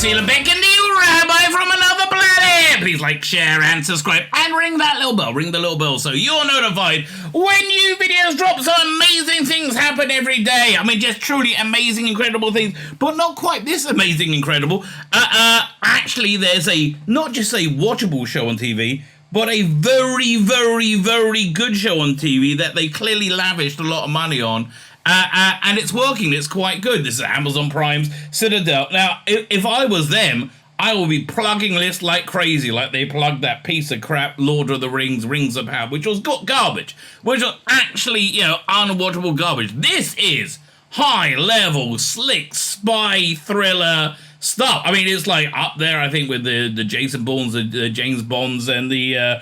Tzvi Lebetkin, the rabbi from another planet. Please like, share, and subscribe, and ring that little bell. Ring the little bell so you're notified when new videos drop. So amazing things happen every day. I mean, just truly amazing, incredible things, but not quite this amazing, incredible. Actually, there's not just a watchable show on TV, but a very, very, very good show on TV that they clearly lavished a lot of money on. And it's working. It's quite good. This is Amazon Prime's Citadel. Now, if I was them, I would be plugging this like crazy, like they plugged that piece of crap Lord of the Rings, Rings of Power, which was garbage, which was actually, unwatchable garbage. This is high-level, slick spy thriller stuff. I mean, it's like up there, I think, with the Jason Bournes, the James Bonds, and the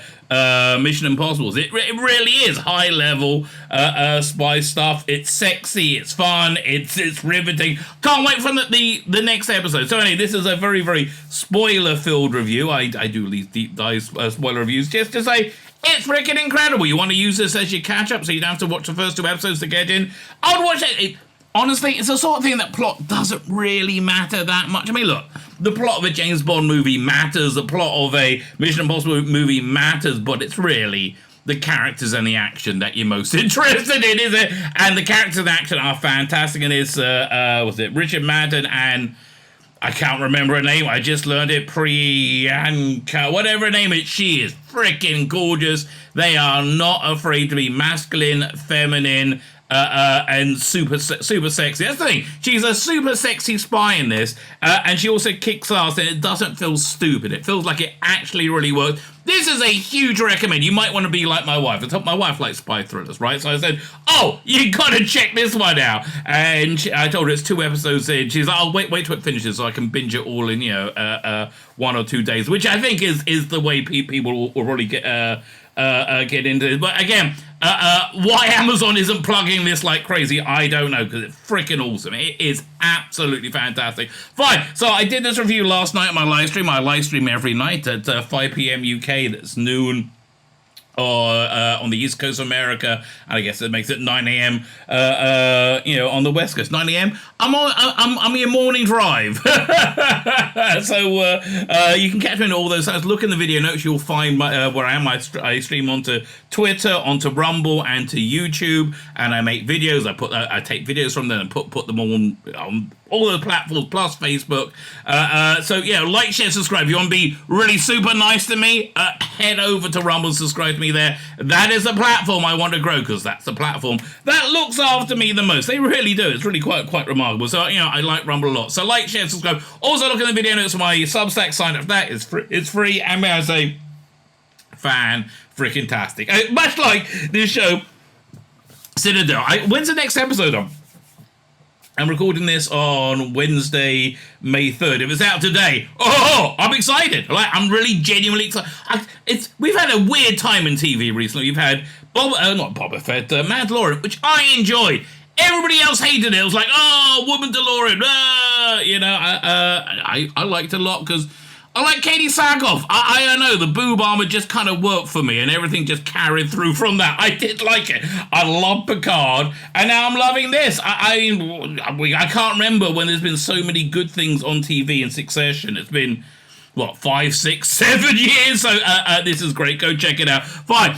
Mission Impossibles. It really is high-level spy stuff. It's sexy, it's fun, it's riveting. Can't wait for the next episode. So anyway, this is a very, very spoiler-filled review. I do these deep dive spoiler reviews just to say it's freaking incredible. You want to use this as your catch-up so you don't have to watch the first two episodes to get in? I would watch it. Honestly, it's the sort of thing that plot doesn't really matter that much. I mean, look, the plot of a James Bond movie matters, the plot of a Mission Impossible movie matters, but it's really the characters and the action that you're most interested in, is it? And the characters and action are fantastic, and it's, was it Richard Madden and I can't remember her name, I just learned it, Priyanka, whatever her name is, she is freaking gorgeous. They are not afraid to be masculine, feminine, and super sexy. That's the thing. She's a super sexy spy in this, and she also kicks ass, and it doesn't feel stupid. It feels like it actually really works. This is a huge recommend. You might want to be like my wife. My wife likes spy thrillers, right? So I said, oh, you got to check this one out. And I told her it's 2 episodes in. She's like, oh, wait till it finishes so I can binge it all in, 1 or 2 days, which I think is the way people will probably get into it. But again, why Amazon isn't plugging this like crazy, I don't know, because it's freaking awesome. It is absolutely fantastic. Fine, so I did this review last night on my live stream. I live stream every night at 5 p.m. UK, that's noon on the East Coast of America, and I guess it makes it 9 a.m. On the West Coast. 9 a.m. I'm your morning drive. So you can catch me in all those sites. Look in the video notes. You'll find where I am. I stream onto Twitter, onto Rumble, and to YouTube, and I make videos. I take videos from them and put them on all the platforms plus Facebook. So yeah, like, share, subscribe. If you want to be really super nice to me, head over to Rumble and subscribe to me there. That is the platform I want to grow, because that's the platform that looks after me the most. They really do. It's really quite remarkable. So I like Rumble a lot. So like, share, subscribe. Also look in the video notes for my Substack sign up. That is free. It's free, and may I say, fan-freaking-tastic. Much like this show, Citadel. When's the next episode on? I'm recording this on Wednesday, May 3rd. If it's out today, I'm excited. I'm really genuinely excited. We've had a weird time in TV recently. We've had not Boba Fett, Mandalorian, which I enjoyed. Everybody else hated it. It was like, woman DeLorean. I liked it a lot because I like Katie Sackhoff. I don't know, the boob armor just kind of worked for me, and everything just carried through from that. I did like it. I love Picard, and now I'm loving this. I can't remember when there's been so many good things on TV in succession. It's been, 5, 6, 7 years? So this is great. Go check it out. Fine.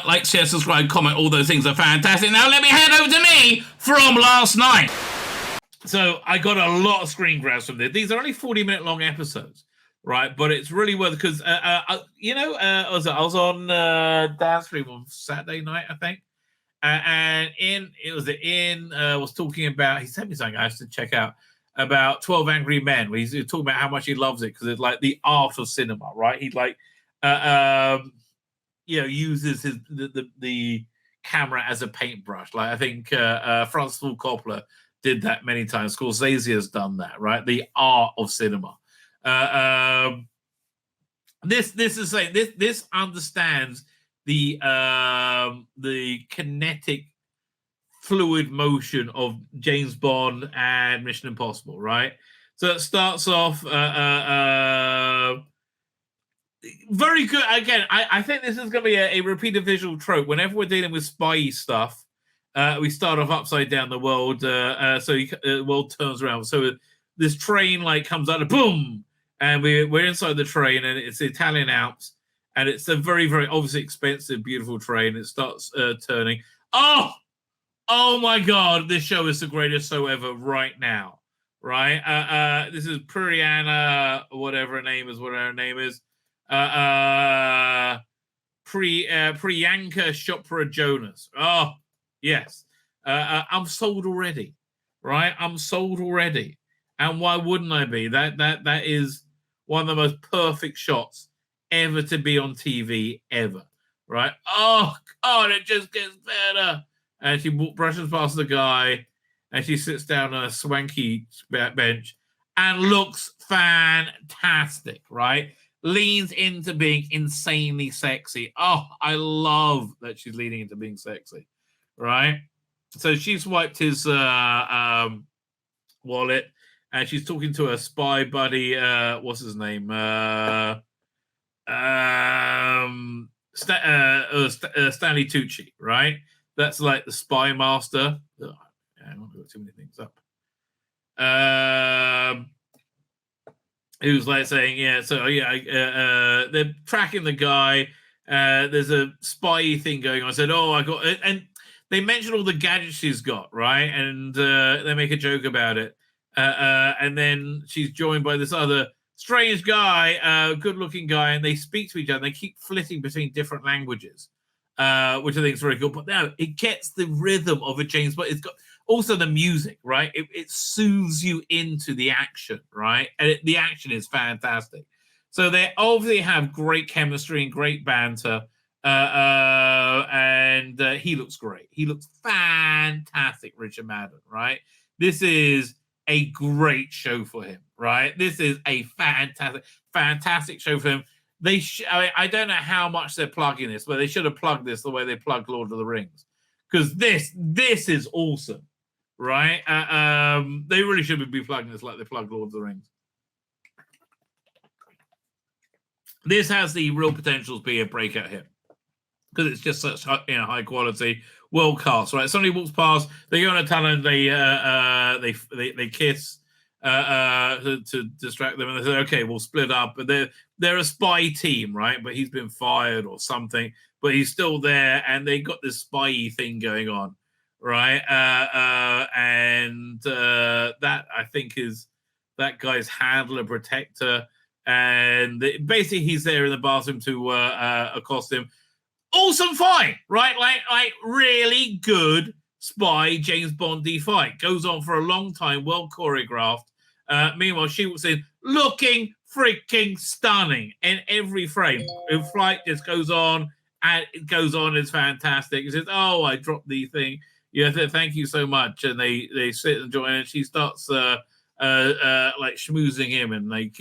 Like, share, subscribe, comment. All those things are fantastic. Now let me hand over to me from last night. So I got a lot of screen grabs from this. These are only 40-minute long episodes. Right, but it's really worth it because, I was on Dan's stream on Saturday night, I think, and was talking about, he sent me something I have to check out, about 12 Angry Men, where he's talking about how much he loves it because it's like the art of cinema, right? He uses the camera as a paintbrush. Like, I think Francis Ford Coppola did that many times. Scorsese has done that, right? The art of cinema. This understands the kinetic fluid motion of James Bond and Mission Impossible, right? So it starts off very good. Again, I think this is going to be a repeated visual trope. Whenever we're dealing with spy stuff, we start off upside down the world, so the world turns around. So this train like comes out of boom, and we're inside the train, and it's the Italian Alps, and it's a very, very obviously expensive, beautiful train. It starts turning. Oh my God! This show is the greatest show ever right now. Right? This is Priyanka, whatever her name is. Priyanka Chopra Jonas. Oh, yes. I'm sold already. Right? I'm sold already. And why wouldn't I be? That is one of the most perfect shots ever to be on TV ever. Right? Oh God, it just gets better. And she brushes past the guy, and she sits down on a swanky bench and looks fantastic, right? Leans into being insanely sexy. Oh, I love that she's leaning into being sexy, right? So she swiped his wallet, and she's talking to her spy buddy. What's his name? Stanley Tucci, right? That's like the spy master. Oh, I don't got too many things up. Who's like saying, yeah, so yeah, they're tracking the guy. There's a spy thing going on. I said, oh, I got it. And they mention all the gadgets she's got, right? And they make a joke about it. And then she's joined by this other strange guy, good-looking guy, and they speak to each other. They keep flitting between different languages, which I think is very cool. But now it gets the rhythm of a James Bond. It's got also the music, right? It soothes you into the action, right? And the action is fantastic. So they obviously have great chemistry and great banter. And he looks great. He looks fantastic, Richard Madden, right? This is a great show for him, right? This is a fantastic show for him. I don't know how much they're plugging this, but they should have plugged this the way they plugged Lord of the Rings, because this is awesome, right? They really should be plugging this like they plugged Lord of the Rings. This has the real potential to be a breakout hit because it's just such high quality, world cast, right? Somebody walks past, they go on a tunnel, they kiss to distract them, and they say, okay, we'll split up. But they're a spy team, right? But he's been fired or something, but he's still there, and they got this spy thing going on, right? And that I think is that guy's handler, protector, and basically he's there in the bathroom to accost him. Awesome fight, right? Like really good spy James Bondy fight. Goes on for a long time, well choreographed. Meanwhile, she was in looking freaking stunning in every frame. The flight just goes on, and it goes on. It's fantastic. He says, "Oh, I dropped the thing. Yeah, thank you so much." And they sit and join, and she starts like schmoozing him and like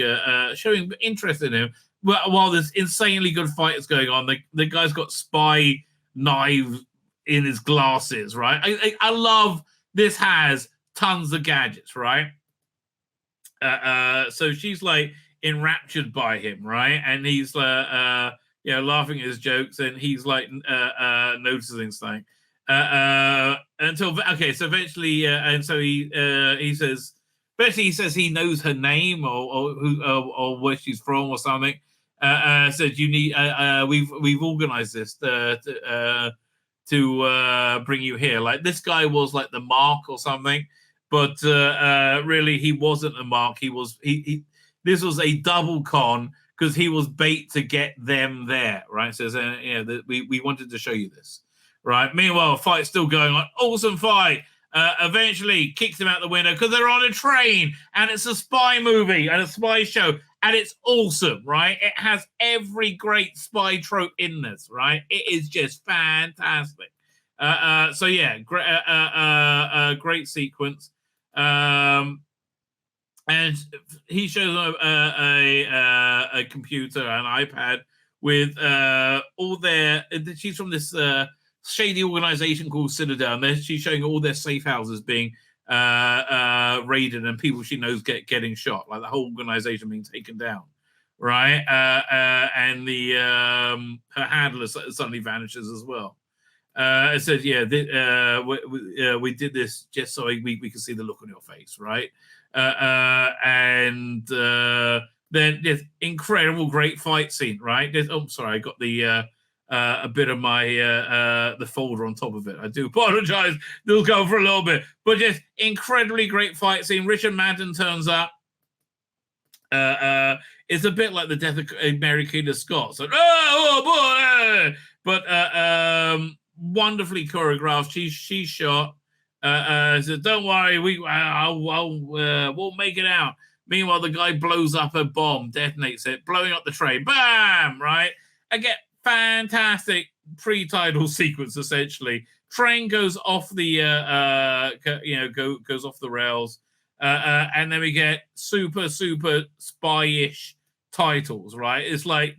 showing interest in him. While this insanely good fight is going on, the guy's got spy knives in his glasses, right? I love this. Has tons of gadgets, right? So she's like enraptured by him, right? And he's laughing at his jokes, and he's like noticing something. So eventually, and so he says. Eventually, he says he knows her name or where she's from or something. Said you need. We've organized this to bring you here. Like this guy was like the mark or something, but really he wasn't a mark. He this was a double con because he was bait to get them there. Right? Says we wanted to show you this. Right. Meanwhile, a fight's still going on. Awesome fight. Eventually kicks him out the window because they're on a train and it's a spy movie and a spy show and it's awesome, right? It has every great spy trope in this, right? It is just fantastic. So yeah, great sequence. And he shows a computer, an iPad with all their. She's from this shady organization called Citadel, and she's showing all their safe houses being raided and people she knows getting shot, like the whole organization being taken down, right? And the her handler suddenly vanishes as well. It says, yeah, we did this just so we could see the look on your face, right? And then this incredible, great fight scene, right? Sorry, I got the a bit of my the folder on top of it. I do apologize. They'll go for a little bit, but just incredibly great fight scene. Richard Madden turns up. It's a bit like the death of Mary Queen of Scots. Like, oh boy! But wonderfully choreographed. She's shot. So don't worry, we'll make it out. Meanwhile, the guy blows up a bomb, detonates it, blowing up the train. Bam! Right? Again, fantastic pre-title sequence. Essentially, train goes off the goes off the rails. And then we get super spy-ish titles, right? It's like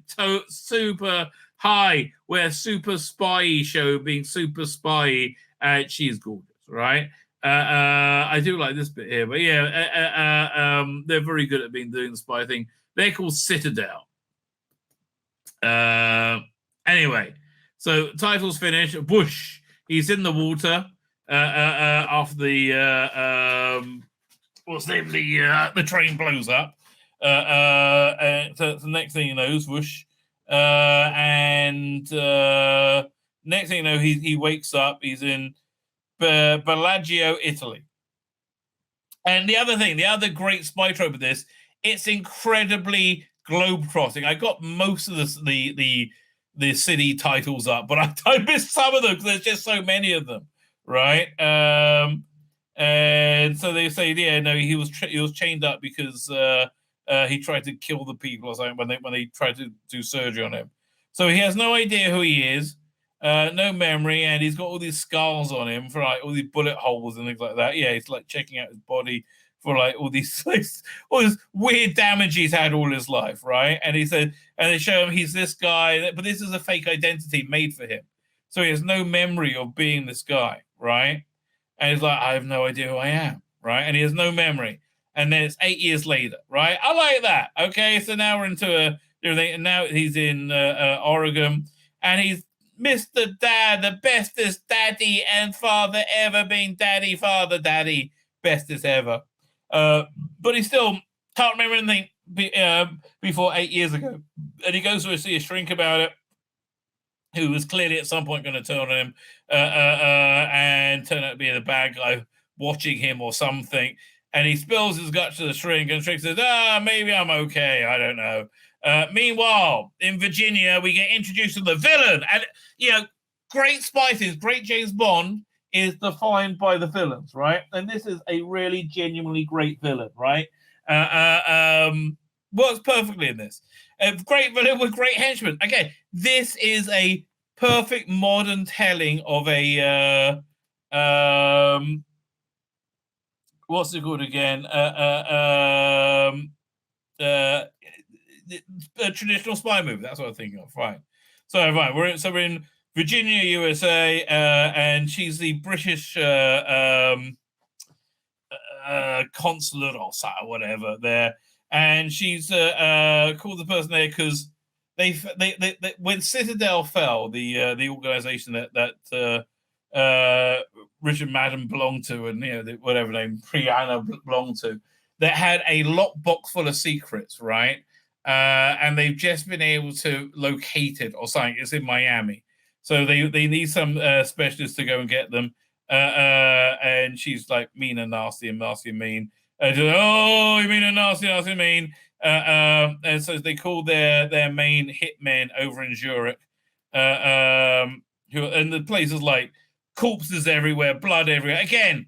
super high, where super spy show being super spy. She's gorgeous, right? I do like this bit here, but yeah, they're very good at doing the spy thing. They're called Citadel. Anyway, so titles finish. Bush, he's in the water after the what's the name? The train blows up. So the next thing you know is whoosh. Next thing you know, he wakes up. He's in Bellagio, Italy. And the other great spy trope of this, it's incredibly globe-trotting. I got most of the city titles up, but I missed some of them because there's just so many of them, right? And so they say, yeah, no, he was chained up because he tried to kill the people or something when they tried to do surgery on him. So he has no idea who he is, no memory, and he's got all these scars on him for like all these bullet holes and things like that. Yeah, he's like checking out his body for like all this weird damage he's had all his life, right? And he said, and they show him he's this guy, but this is a fake identity made for him, so he has no memory of being this guy, right? And he's like, I have no idea who I am, right? And he has no memory. And then it's 8 years later, right? I like that. Okay, so now we're into and now he's in Oregon, and he's Mr. Dad, the bestest daddy and father ever, being daddy, father, daddy, bestest ever. But he still can't remember anything before 8 years ago. And he goes to see a shrink about it, who was clearly at some point going to turn on him and turn out to be the bad guy watching him or something. And he spills his guts to the shrink, and the shrink says, maybe I'm okay. I don't know. Meanwhile, in Virginia, we get introduced to the villain. And, great spy things, great James Bond is defined by the villains, right? And this is a really genuinely great villain, right? Works perfectly in this. A great villain with great henchmen. Again, this is a perfect modern telling of a what's it called again? A traditional spy movie. That's what I'm thinking of. Fine. So right, we're in Virginia, USA, and she's the British consulate or whatever there. And she's called the person there because they when Citadel fell, the organization that Richard Madden belonged to, and whatever name Priyanka belonged to, that had a lockbox full of secrets, right? And they've just been able to locate it or something. It's in Miami, so they need some specialists to go and get them. And she's like mean and nasty and mean. Oh, you mean a nasty and mean. And so they call their main hitmen over in Zurich, and the place is like corpses everywhere, blood everywhere. Again,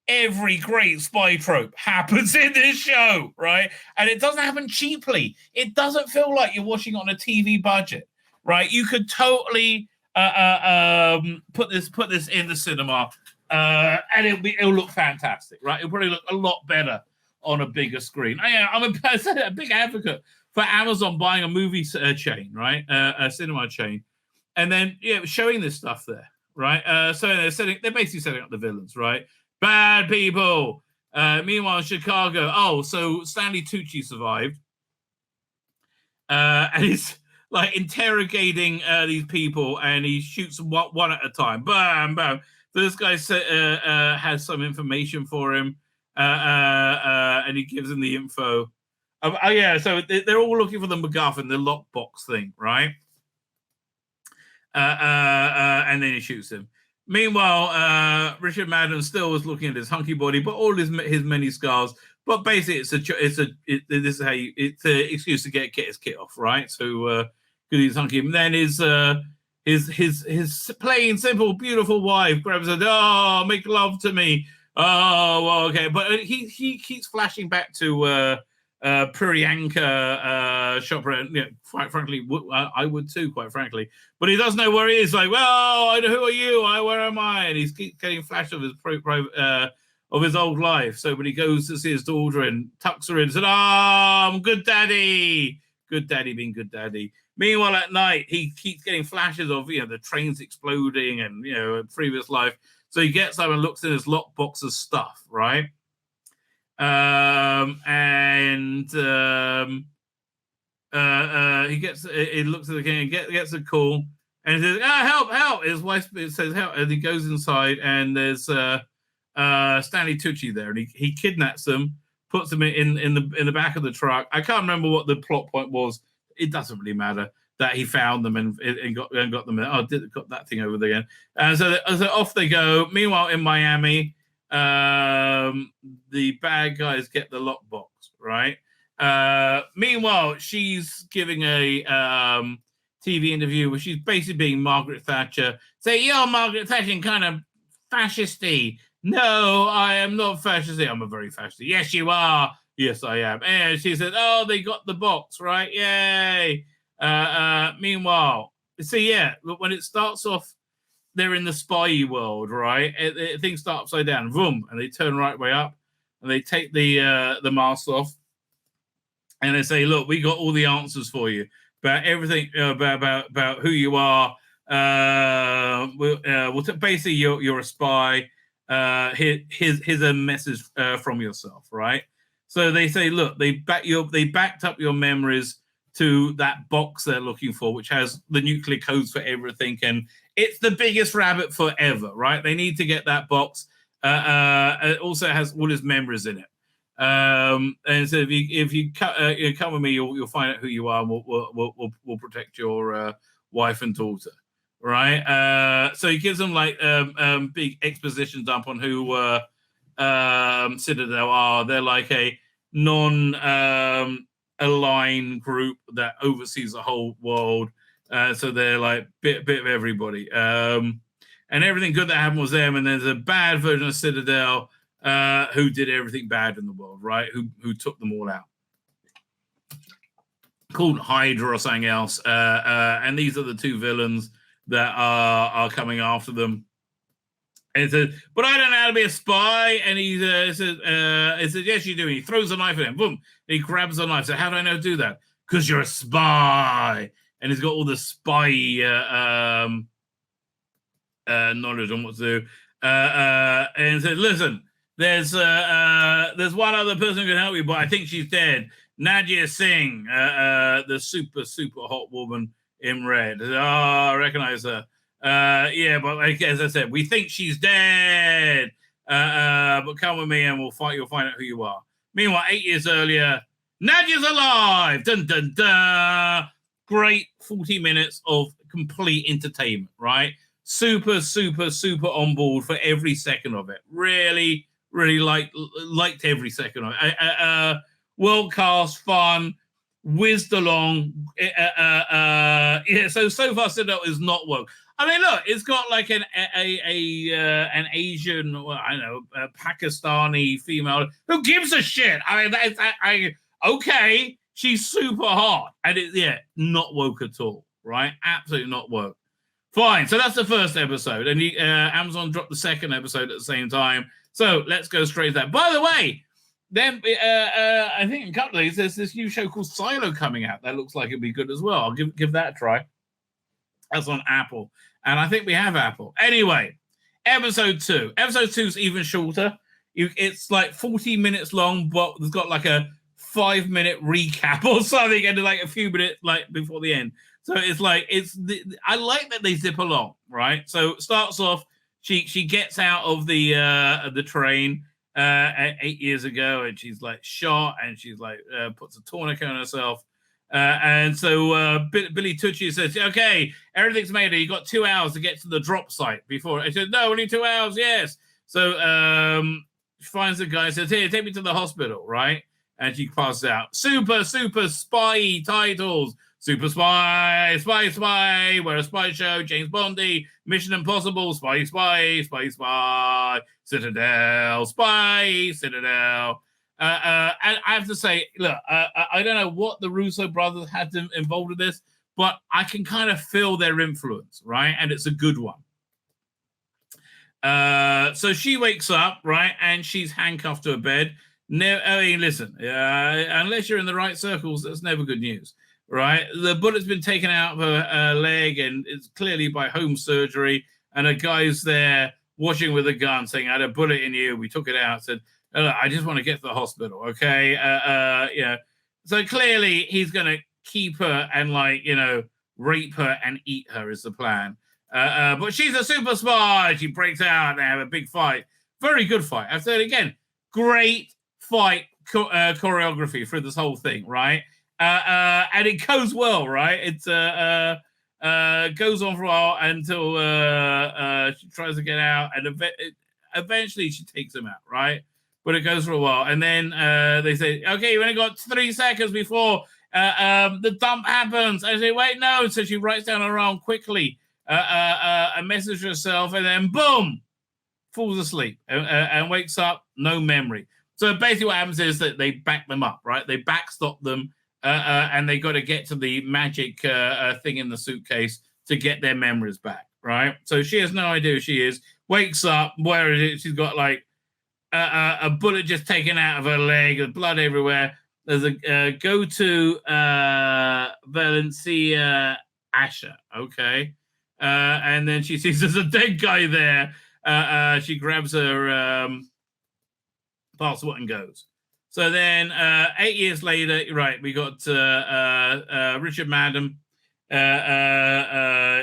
every great spy trope happens in this show, right? And it doesn't happen cheaply. It doesn't feel like you're watching on a TV budget, right? You could totally put this in the cinema, and it'll look fantastic, right? It'll probably look a lot better on a bigger screen. I'm a big advocate for Amazon buying a movie chain, right? A cinema chain, and then showing this stuff there, right? So they're basically setting up the villains, right? Bad people. Meanwhile, in Chicago, so Stanley Tucci survived, and he's like interrogating these people, and he shoots them one at a time. Bam, bam. This guy has some information for him, and he gives him the info. Oh yeah, so they're all looking for the MacGuffin, the lockbox thing, right? And then he shoots him. Meanwhile, Richard Madden still was looking at his hunky body, but all his many scars. But basically, this is how it's an excuse to get his kit off, right? So because he's hunky, and then his plain, simple, beautiful wife grabs her. Oh, make love to me. Oh, well, okay, but he keeps flashing back to Priyanka Chopra. You know, quite frankly, I would too, quite frankly. But he doesn't know where he is. Like, well, who are you? Where am I? And he's getting flash of his of his old life. So when he goes to see his daughter and tucks her in, and said, I'm good daddy. Good daddy being good daddy. Meanwhile, at night, he keeps getting flashes of, the trains exploding and, a previous life. So he gets up and looks in his lockbox of stuff, right? He looks at the king and gets a call, and he says, help. His wife says help, and he goes inside, and there's Stanley Tucci there, and he kidnaps them, puts them in the back of the truck. I can't remember what the plot point was. It doesn't really matter that he found them and got them. Got that thing over there again. And so off they go. Meanwhile, in Miami, the bad guys get the lockbox, right? Meanwhile, she's giving a TV interview where she's basically being Margaret Thatcher. Say, you're Margaret Thatcher, kind of fascisty. No, I am not fascisty. I'm a very fascisty. Yes, you are. Yes, I am. And she said, they got the box, right? Yay. Meanwhile, when it starts off, they're in the spy world, right? Things start upside down, boom, and they turn right way up, and they take the mask off, and they say, "Look, we got all the answers for you about everything about who you are. Basically, you're a spy. Here's a message from yourself, right?" So they say, "Look, they backed up your memories to that box they're looking for, which has the nuclear codes for everything, and it's the biggest rabbit forever, right? They need to get that box. It also has all his memories in it. And so if you come with me, you'll find out who you are. And we'll protect your wife and daughter, right? So he gives them like big exposition dump on who Citadel are. They're like a non-aligned group that oversees the whole world. So they're like bit of everybody. And everything good that happened was them. And there's a bad version of Citadel who did everything bad in the world, right? Who took them all out. Called Hydra or something else. And these are the two villains that are coming after them. And he says, but I don't know how to be a spy. And he says, yes, you do. And he throws a knife at him. Boom. And he grabs the knife. So how do I know how to do that? Because you're a spy. And he's got all the spy knowledge on what to do. And said, listen, there's one other person who can help you, but I think she's dead. Nadia Singh, the super hot woman in red. Oh, I recognize her. Yeah, but like, as I said, we think she's dead. But come with me and you'll find out who you are. Meanwhile, 8 years earlier, Nadia's alive. Dun dun dun. Great 40 minutes of complete entertainment, right? Super on board for every second of it. Really liked every second of it. World cast, fun, whizzed along. So far, Citadel is not woke. I mean, look, it's got like an Asian, well, I don't know, a Pakistani female. Who gives a shit? I mean, okay, she's super hot, and not woke at all, right? Absolutely not woke. Fine. So that's the first episode, and Amazon dropped the second episode at the same time. So let's go straight to that. By the way, then I think in a couple of days there's this new show called Silo coming out. That looks like it'd be good as well. I'll give that a try. That's on Apple, and I think we have Apple. Anyway, episode 2. Episode 2 is even shorter. It's like 40 minutes long, but it's got like a 5-minute recap or something, and like a few minutes like before the end. So it's like I like that they zip along, right? So it starts off, she gets out of the train 8 years ago, and she's like shot, and she's like puts a tourniquet on herself. And so Billy Tucci says, okay, everything's made. You got 2 hours to get to the drop site before. I said, no, only 2 hours, yes. So she finds the guy and says, here, take me to the hospital, right? And she passes out. Super spy titles. Super Spy, Spy Spy, We're a Spy Show, James Bondy, Mission Impossible, Spy Spy, Spy Spy, Citadel, Spy, Citadel. And I have to say, look, I don't know what the Russo brothers had involved with this, but I can kind of feel their influence, right? And it's a good one. So she wakes up, right, and she's handcuffed to a bed. No, I mean, listen, unless you're in the right circles, that's never good news. Right, the bullet's been taken out of her leg, and it's clearly by home surgery. And a guy's there watching with a gun, saying, "I had a bullet in you. We took it out." Said, "I just want to get to the hospital." Okay, yeah. So clearly he's going to keep her and rape her and eat her is the plan. But she's a super spy. She breaks out. They have a big fight. Very good fight. I've said it again. Great fight choreography for this whole thing, right? And it goes well, right? It goes on for a while until she tries to get out, and eventually she takes him out, right? But it goes for a while, and then they say, "Okay, you only got 3 seconds before the dump happens." I say, "Wait, no!" So she writes down her arm quickly, a message to herself, and then boom, falls asleep and wakes up, no memory. So basically, what happens is that they back them up, right? They backstop them. And they got to get to the magic thing in the suitcase to get their memories back, right? So she has no idea who she is. Wakes up, where is it? She's got like a bullet just taken out of her leg, and blood everywhere. There's a go to Valencia Asher, okay? And then she sees there's a dead guy there. She grabs her passport and goes. So then 8 years later, right, we got Richard Madden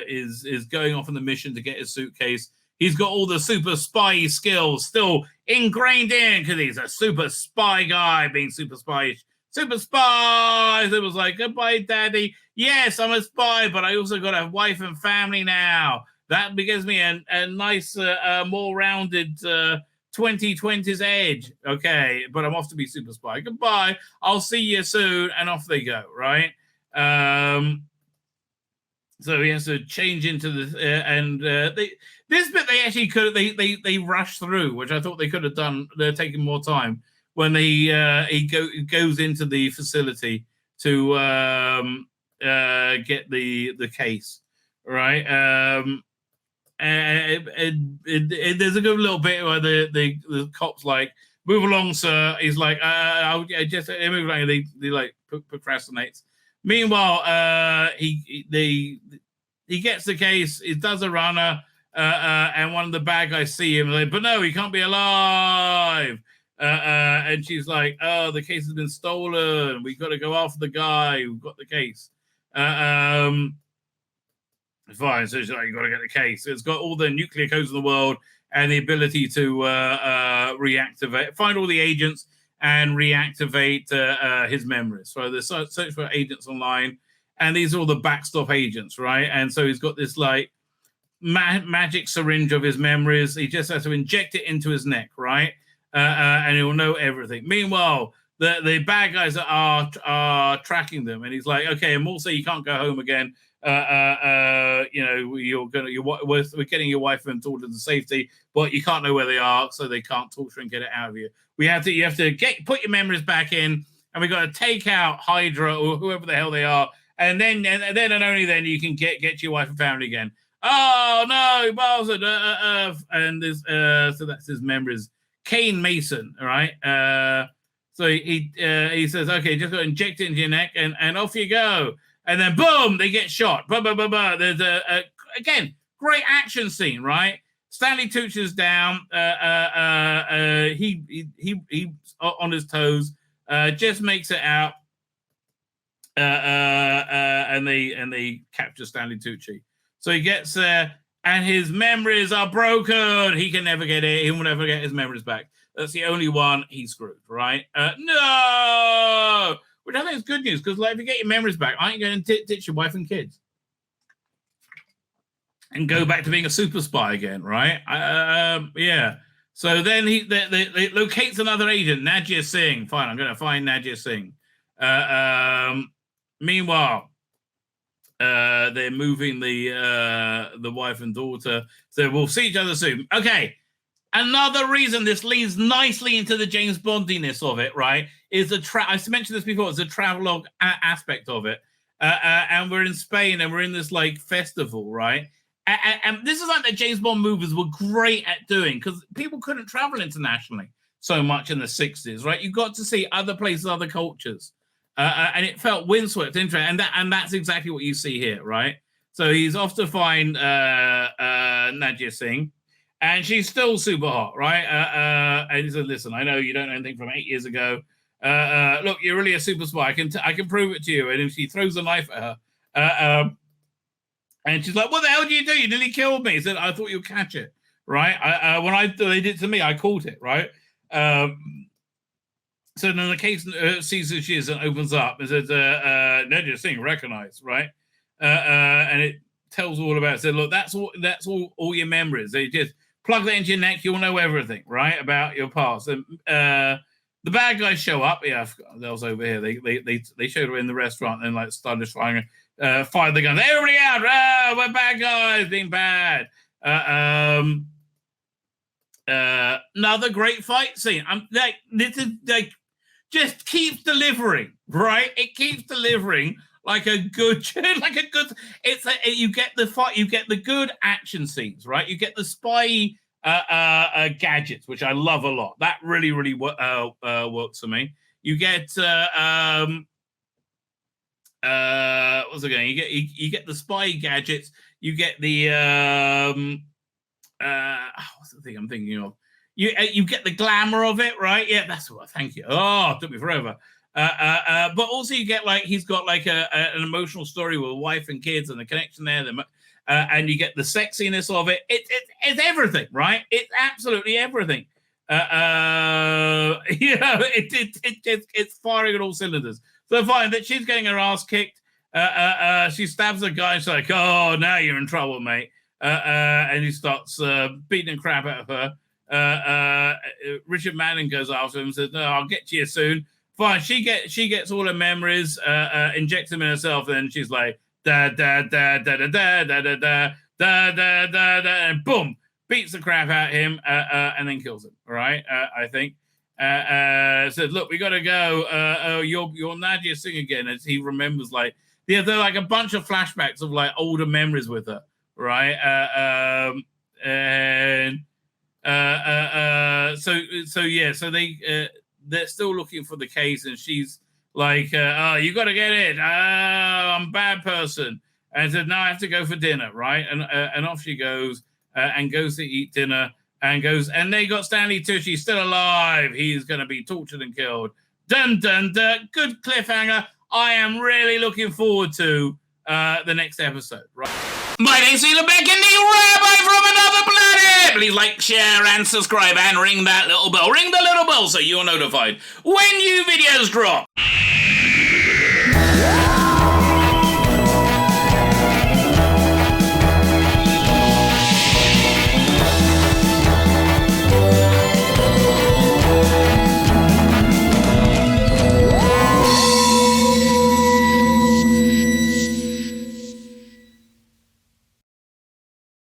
is going off on the mission to get his suitcase. He's got all the super spy skills still ingrained in because he's a super spy guy being super spy. Super spy! It was like, goodbye, daddy. Yes, I'm a spy, but I also got a wife and family now. That gives me a nice, more rounded 2020's edge. Okay, but I'm off to be super spy. Goodbye. I'll see you soon. And off they go, right? So he has to change into the this bit they actually could they rushed through, which I thought they could have done. They're taking more time when he goes into the facility to get the case, right? And there's a good little bit where the cops like, move along, sir. He's like, I'll just move along. They like procrastinates. Meanwhile, he gets the case. He does a runner, and one of the bad guys see him. Like, but no, he can't be alive. And she's like, oh, the case has been stolen. We got to go after the guy who got the case. Fine, so you got to get the case. It's got all the nuclear codes in the world and the ability to reactivate, find all the agents and reactivate his memories. So they search for agents online, and these are all the backstop agents, right? And so he's got this like magic syringe of his memories. He just has to inject it into his neck, right? And he'll know everything. Meanwhile, the bad guys are tracking them, and he's like, okay, and also you can't go home again. We're getting your wife and daughter to safety, but you can't know where they are, so they can't torture and get it out of you. You have to put your memories back in, and we got to take out Hydra or whoever the hell they are, and then and only then you can get your wife and family again. Oh no, bastard! And there's so that's his memories. Kane Mason, all right. So he says, okay, just got to inject it into your neck, and off you go. And then boom, they get shot. Bah, bah, bah, bah. There's again, great action scene, right? Stanley Tucci's down. He on his toes. Just makes it out. and they capture Stanley Tucci. So he gets there, and his memories are broken. He can never get it. He will never get his memories back. That's the only one he's screwed, right? No! Which I think is good news, because like, if you get your memories back, aren't you going to ditch your wife and kids? And go back to being a super spy again, right? Yeah. So then they locates another agent, Najia Singh. Fine, I'm going to find Najia Singh. Meanwhile, they're moving the wife and daughter. So we'll see each other soon. Okay. Another reason this leads nicely into the James Bondiness of it, right, is the I mentioned this before, it's the travelogue aspect of it. And we're in Spain and we're in this like festival, right? And this is like the James Bond movies were great at doing, because people couldn't travel internationally so much in the 60s, right? You got to see other places, other cultures. And it felt windswept, interesting. And that's exactly what you see here, right? So he's off to find Najia Singh. And she's still super hot, right? And he said, "Listen, I know you don't know anything from 8 years ago. Look, you're really a super spy. I can prove it to you." And she throws a knife at her. And she's like, "What the hell did you do? You nearly killed me." He said, "I thought you'd catch it, right? When they did it to me, I caught it, right?" So then the case sees who she is and opens up and says, "Najia Singh, recognized, right?" And it tells all about it. Said, "Look, that's all your memories. They just plug that into your neck, you'll know everything, right, about your past." And the bad guys show up. Yeah, that was over here. They showed her in the restaurant and like started firing, fired the guns. Everybody out! We're bad guys, being bad. Another great fight scene. I'm like, this is like, just keeps delivering, right? It keeps delivering like a good. It's you get the fight, you get the good action scenes, right? You get the spy gadgets, which I love a lot. That really works for me. You get what's it going? You get the spy gadgets. You get the what's the thing I'm thinking of? You get the glamour of it, right? Yeah, that's what. Thank you. Oh, it took me forever. But also you get like he's got like an emotional story with a wife and kids and the connection there. And you get the sexiness of it. It's everything, right? It's absolutely everything. It's firing on all cylinders. So fine that she's getting her ass kicked. She stabs a guy. And she's like, "Oh, now you're in trouble, mate." And he starts beating the crap out of her. Richard Manning goes after him and says, "No, I'll get to you soon." Fine, she gets all her memories, injects them in herself, and she's like, da da da da da da da da da da da da da, and boom, beats the crap out of him, and then kills him. Right? I think. Said, "Look, we got to go. You're Najia Singh again," as he remembers like they're like a bunch of flashbacks of like older memories with her, right? So they're still looking for the case, and she's like, "Oh, you got to get it. I'm a bad person." And said, "No, I have to go for dinner," right? And off she goes and goes to eat dinner. And they got Stanley Tucci still alive. He's going to be tortured and killed. Dun, dun, dun. Good cliffhanger. I am really looking forward to the next episode. Right. My name's Tzvi Lebetkin, the rabbi from another planet. Please like, share, and subscribe, and ring that little bell. Ring the little bell so you're notified when new videos drop.